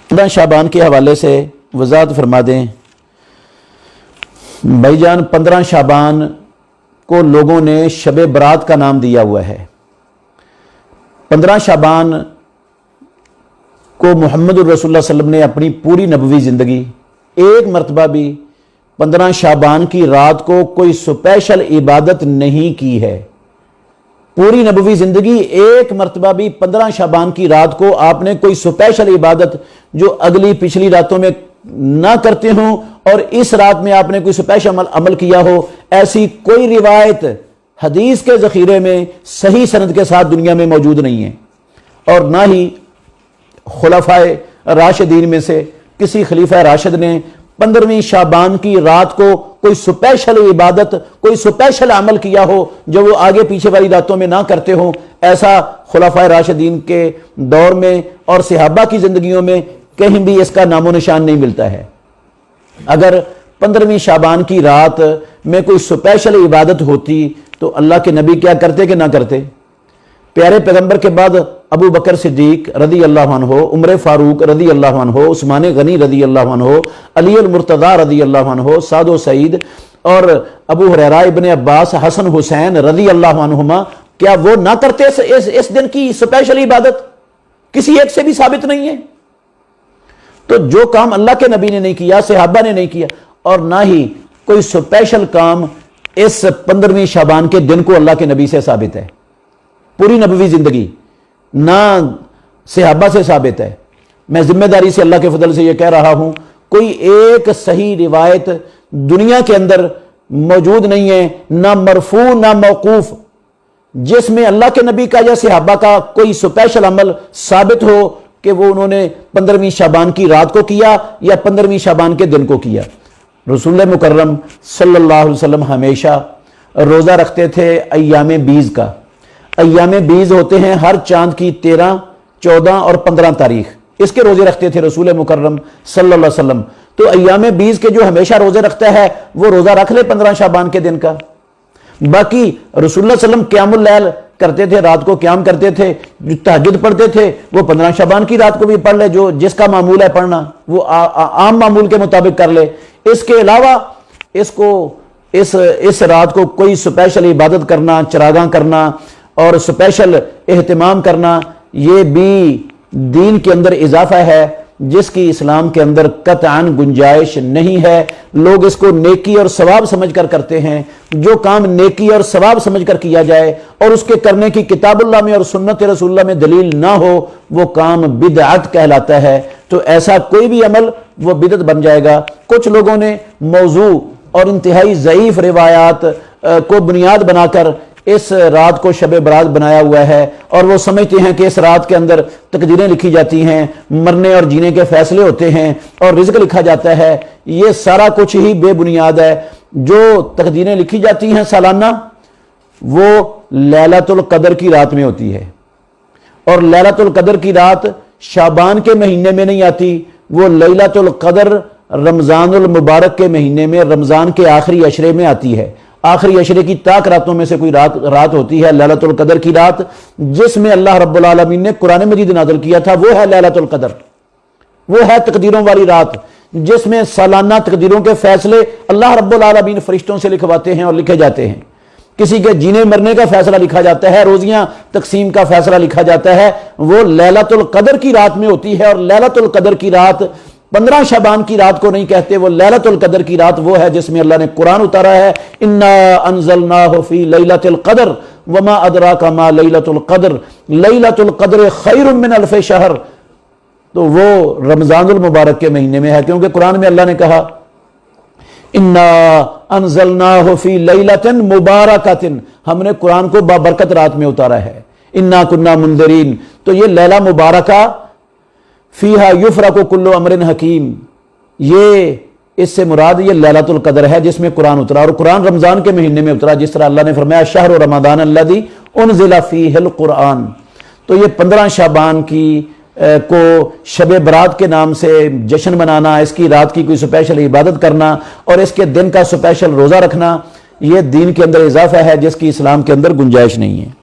15 शाबान के हवाले से वजाहत फरमा दें। भाई जान, 15 शाबान को लोगों ने शब बरात का नाम दिया हुआ है। 15 शाबान को मोहम्मद रसूलुल्लाह सल्लल्लाहु अलैहि वसल्लम ने अपनी पूरी नबवी ज़िंदगी एक मरतबा भी 15 शाबान की रात को कोई स्पेशल इबादत नहीं की है। पूरी नबवी ज़िंदगी एक मरतबा भी 15 शाबान की रात को आपने कोई स्पेशल इबादत जो अगली पिछली रातों में ना करते हो और इस रात में आपने कोई स्पेशल अमल किया हो, ऐसी कोई रिवायत हदीस के ज़ख़ीरे में सही सनद के साथ दुनिया में मौजूद नहीं है। और ना ही खुलफाए राशिदीन में से किसी खलीफा राशिद ने 15वीं शाबान की रात को कोई स्पेशल इबादत, कोई स्पेशल अमल किया हो जो वो आगे पीछे वाली रातों में ना करते हो। ऐसा खुलफाए राशिदीन के दौर में और सहाबा की जिंदगियों में कहीं भी इसका नामो निशान नहीं मिलता है। अगर 15वीं शाबान की रात में कोई स्पेशल इबादत होती तो अल्लाह के नबी क्या करते कि ना करते? प्यारे पैगंबर के बाद अबू बकर सिद्दीक रदी अल्लाह अन्हु, उमर फारूक रदी अल्लाह अन्हु, उस्मान गनी रदी अल्लाह अन्हु, अली अल मुर्तज़ा रदी अल्लाह अन्हु, सादो सईद और अबू हुरैरा इब्ने अब्बास, हसन हुसैन रदी अल्लाह अन्हुमा, क्या वो ना करते इस दिन की स्पेशल इबादत? किसी एक से भी साबित नहीं है। तो जो काम अल्लाह के नबी ने नहीं किया, सहाबा ने नहीं किया, और ना ही कोई स्पेशल काम इस 15वीं शाबान के दिन को अल्लाह के नबी से साबित है। पूरी नबवी जिंदगी ना सहाबा से साबित है। मैं जिम्मेदारी से अल्लाह के फजल से यह कह रहा हूं, कोई एक सही रिवायत दुनिया के अंदर मौजूद नहीं है, ना मरफू ना मौकूफ, जिसमें अल्लाह के नबी का या सहाबा का कोई स्पेशल अमल साबित हो कि वो उन्होंने 15वीं शाबान की रात को किया या 15वीं शाबान के दिन को किया। रसूल मुकर्रम सल्लल्लाहु अलैहि वसल्लम हमेशा रोज़ा रखते थे अय्याम बीज का। अय्याम बीज होते हैं हर चांद की 13, 14 और 15 तारीख, इसके रोजे रखते थे रसूल मुकर्रम सल्लल्लाहु अलैहि वसल्लम। तो अय्याम बीज के जो हमेशा रोजे रखता है वो रोजा रख ले 15 शाबान के दिन का। बाकी रसूलुल्लाह सल्लल्लाहु अलैहि वसल्लम क़यामुल लैल करते थे, रात को क़याम करते थे, जो तहज्जुद पढ़ते थे वो 15 शाबान की रात को भी पढ़ ले, जो जिसका मामूल है पढ़ना वो आम मामूल के मुताबिक कर ले। इसके अलावा इसको इस रात को कोई स्पेशल इबादत करना, चरागां करना और स्पेशल एहतिमाम करना, ये भी दीन के अंदर इजाफा है जिसकी इस्लाम के अंदर कतअन गुंजाइश नहीं है। लोग इसको नेकी और सवाब समझकर करते हैं। जो काम नेकी और सवाब समझकर किया जाए और उसके करने की किताबुल्लाह में और सुन्नत रसूलुल्लाह में दलील ना हो, वो काम बिदअत कहलाता है। तो ऐसा कोई भी अमल वो बिदअत बन जाएगा। कुछ लोगों ने मौजू और इंतहाई ज़ईफ रिवायात को बुनियाद बनाकर इस रात को शब बरात बनाया हुआ है और वो समझते हैं कि इस रात के अंदर तकदीरें लिखी जाती हैं, मरने और जीने के फैसले होते हैं और रिज़्क लिखा जाता है। ये सारा कुछ ही बेबुनियाद है। जो तकदीरें लिखी जाती हैं सालाना, वो लैलतुल कदर की रात में होती है और लैलतुल कदर की रात शाबान के महीने में नहीं आती, वो लैलतुल कदर रमज़ानुल मुबारक के महीने में, रमज़ान के आखिरी अशरे में आती है। आखिरी अशरे की ताक रातों में से कोई रात होती है लैलतुल कदर की रात, जिसमें अल्लाह रब्बुल आलमीन ने कुरान मजीद नाज़िल किया था। वो है लैलतुल कदर, वो है तकदीरों वाली रात जिसमें सालाना तकदीरों के फैसले अल्लाह रब्बुल आलमीन फरिश्तों से लिखवाते हैं और लिखे जाते हैं। किसी के जीने मरने का फैसला लिखा जाता है, रोजियां तकसीम का फैसला लिखा जाता है। वो लैलतुल कदर की रात में होती है और लैलतुल कदर की रात 15 शाबान की रात को नहीं कहते, वो लैलतुल कदर की रात वो है जिसमें अल्लाह ने कुरान उतारा है, इन्ना अंज़लनाहु फी लैलतिल कदर वमा अदराका मा लैलतुल कदर लैलतुल कदर खैरुम मिन अल्फ़ि शहर। तो वो रमज़ानुल मुबारक के महीने में है, क्योंकि कुरान में अल्लाह ने कहा इन्ना अंज़लनाहु फी लैलतिन मुबारकतिन, हमने कुरान को बाबरकत रात में उतारा है। इन्ना कुन्ना मुंदिरीन, तो ये लैला मुबारका फीहा युफरकु कुल्लु अमरिन हकीम, ये इससे मुराद ये लैलतुल कदर है जिसमें कुरान उतरा। और कुरान रमजान के महीने में उतरा, जिस तरह अल्लाह ने फरमाया शहर रमदान अल्लज़ी उनज़िला फीहिल कुरान। तो ये 15 शाबान की को शब बरात के नाम से जश्न मनाना, इसकी रात की कोई स्पेशल इबादत करना और इसके दिन का स्पेशल रोज़ा रखना, ये दीन के अंदर इजाफा है जिसकी इस्लाम के अंदर गुंजाइश नहीं है।